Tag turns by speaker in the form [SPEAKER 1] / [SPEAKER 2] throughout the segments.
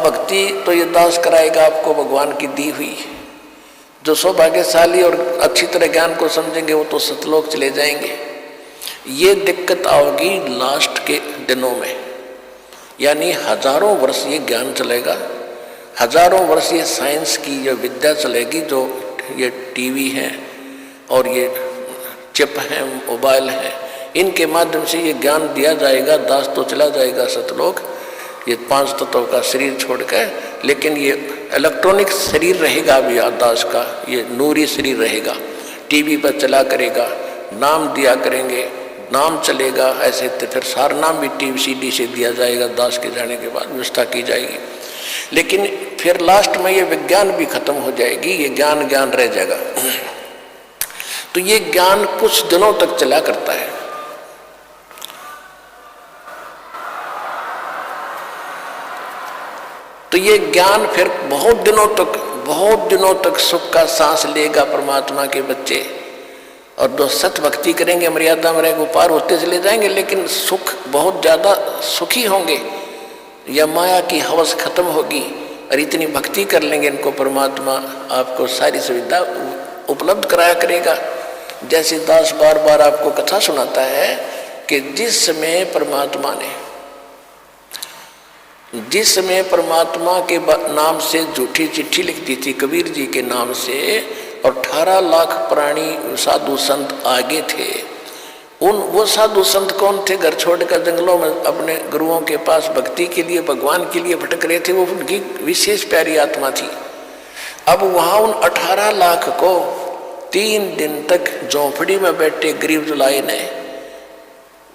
[SPEAKER 1] भक्ति तो ये दास कराएगा आपको भगवान की दी हुई। जो सौभाग्यशाली और अच्छी तरह ज्ञान को समझेंगे वो तो सतलोक चले जाएंगे। ये दिक्कत आओगी लास्ट के दिनों में, यानी हजारों वर्ष ये ज्ञान चलेगा, हजारों वर्ष ये साइंस की जो विद्या चलेगी, जो ये टीवी है और ये चिप है, मोबाइल है, इनके माध्यम से ये ज्ञान दिया जाएगा। दास तो चला जाएगा सतलोक, ये 5 तत्वों का शरीर छोड़कर, लेकिन ये इलेक्ट्रॉनिक शरीर रहेगा अभी दास का, ये नूरी शरीर रहेगा। टीवी पर चला करेगा, नाम दिया करेंगे, नाम चलेगा। ऐसे तो फिर सारा नाम भी टीवी सीडी से दिया जाएगा, दास के जाने के बाद व्यवस्था की जाएगी। लेकिन फिर लास्ट में ये विज्ञान भी खत्म हो जाएगी, ये ज्ञान ज्ञान रह जाएगा। तो ये ज्ञान कुछ दिनों तक चला करता है। तो ये ज्ञान फिर बहुत दिनों तक सुख का सांस लेगा परमात्मा के बच्चे। और जो सत भक्ति करेंगे, मर्यादा में रहेंगे, पार होते चले जाएंगे, लेकिन सुख बहुत ज़्यादा सुखी होंगे। या माया की हवस खत्म होगी और इतनी भक्ति कर लेंगे, इनको परमात्मा आपको सारी सुविधा उपलब्ध कराया करेगा। जैसे दास बार बार आपको कथा सुनाता है कि जिस समय परमात्मा के नाम से झूठी चिट्ठी लिख दी थी कबीर जी के नाम से, और 18 लाख प्राणी साधु संत आगे थे। वो साधु संत कौन थे? घर छोड़कर जंगलों में अपने गुरुओं के पास भक्ति के लिए, भगवान के लिए भटक रहे थे। वो उनकी विशेष प्यारी आत्मा थी। अब वहाँ उन 18 लाख को 3 दिन तक झोंपड़ी में बैठे गरीब जुलाए ने,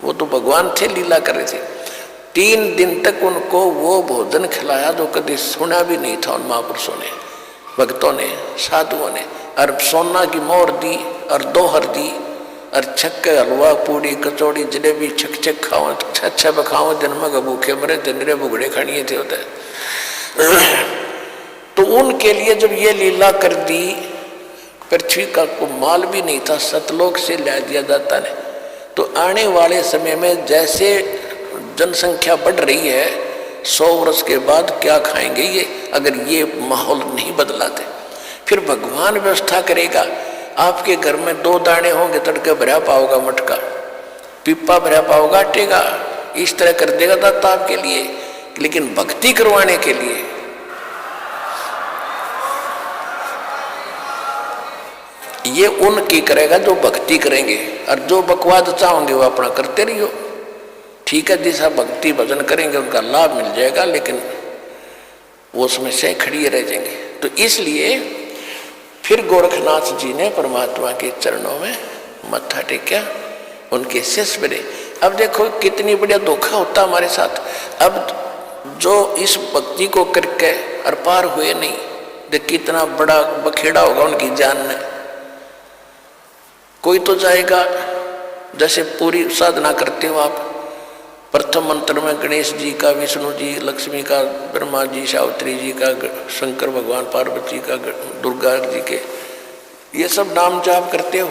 [SPEAKER 1] वो तो भगवान थे, लीला कर रहे थे। 3 दिन तक उनको वो भोजन खिलाया जो कभी सुना भी नहीं था उन महापुरुषों ने, भक्तों ने, साधुओं ने। और सोना की मोहर दी और दोहर दी और छक्के हलवा पूड़ी कचौड़ी जलेबी छक छक खाओ, अच्छा बखाओ, जन्म का भूखे मरे जंगरे भुगड़े खड़िए थे होते। तो उनके लिए जब ये लीला कर दी, पृथ्वी का को माल भी नहीं था, सतलोक से ला दिया जाता ने। तो आने वाले समय में जैसे जनसंख्या बढ़ रही है, 100 वर्ष के बाद क्या खाएंगे ये, अगर ये माहौल नहीं बदलाते। फिर भगवान व्यवस्था करेगा। आपके घर में 2 दाने होंगे, तड़के भरा पाओगा मटका, पिप्पा भरा पाओगा आटेगा, इस तरह कर देगा दाता आपके लिए। लेकिन भक्ति करवाने के लिए ये उनकी करेगा जो भक्ति करेंगे, और जो बकवाद चाहोगे वो अपना करते रहियो। ठीक है, जैसा भक्ति भजन करेंगे उनका लाभ मिल जाएगा, लेकिन वो उसमें से खड़ी रह जाएंगे। तो इसलिए फिर गोरखनाथ जी ने परमात्मा के चरणों में मत्था टेका, उनके शिष्य बने। अब देखो कितनी बढ़िया धोखा होता हमारे साथ। अब जो इस भक्ति को करके और पार हुए नहीं, देख कितना बड़ा बखेड़ा होगा उनकी जान में। कोई तो जाएगा, जैसे पूरी साधना करते हो आप, प्रथम मंत्र में गणेश जी का, विष्णु जी, लक्ष्मी का, ब्रह्मा जी, सावित्री जी का, शंकर भगवान, पार्वती का, दुर्गा जी के, ये सब नाम जाप करते हो।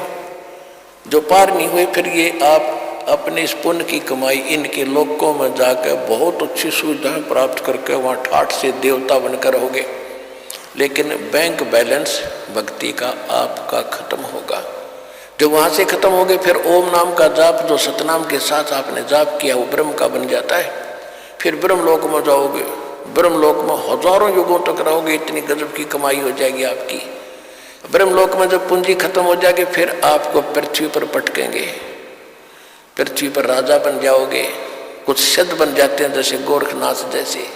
[SPEAKER 1] जो पार नहीं हुए, फिर ये आप अपने इस पुण्य की कमाई इनके लोकों में जाकर बहुत अच्छी सुविधाएं प्राप्त करके वहाँ ठाठ से देवता बनकर रहोगे। लेकिन बैंक बैलेंस भक्ति का आपका खत्म होगा। जो वहाँ से खत्म हो गए, फिर ओम नाम का जाप जो सतनाम के साथ आपने जाप किया वो ब्रह्म का बन जाता है। फिर ब्रह्मलोक में जाओगे, ब्रह्मलोक में हजारों युगों तक रहोगे, इतनी गजब की कमाई हो जाएगी आपकी। ब्रह्मलोक में जब पूंजी खत्म हो जाएगी, फिर आपको पृथ्वी पर पटकेंगे, पृथ्वी पर राजा बन जाओगे। कुछ सिद्ध बन जाते हैं जैसे गोरखनाथ जैसे,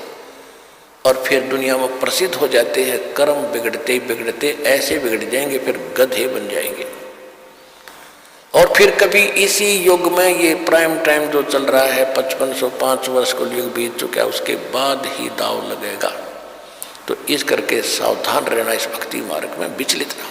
[SPEAKER 1] और फिर दुनिया में प्रसिद्ध हो जाते हैं। कर्म बिगड़ते बिगड़ते ऐसे बिगड़ जाएंगे, फिर गधे बन जाएंगे। और फिर कभी इसी युग में ये प्राइम टाइम जो चल रहा है, 5505 वर्ष को युग बीत चुका है, उसके बाद ही दाव लगेगा। तो इस करके सावधान रहना, इस भक्ति मार्ग में विचलित ना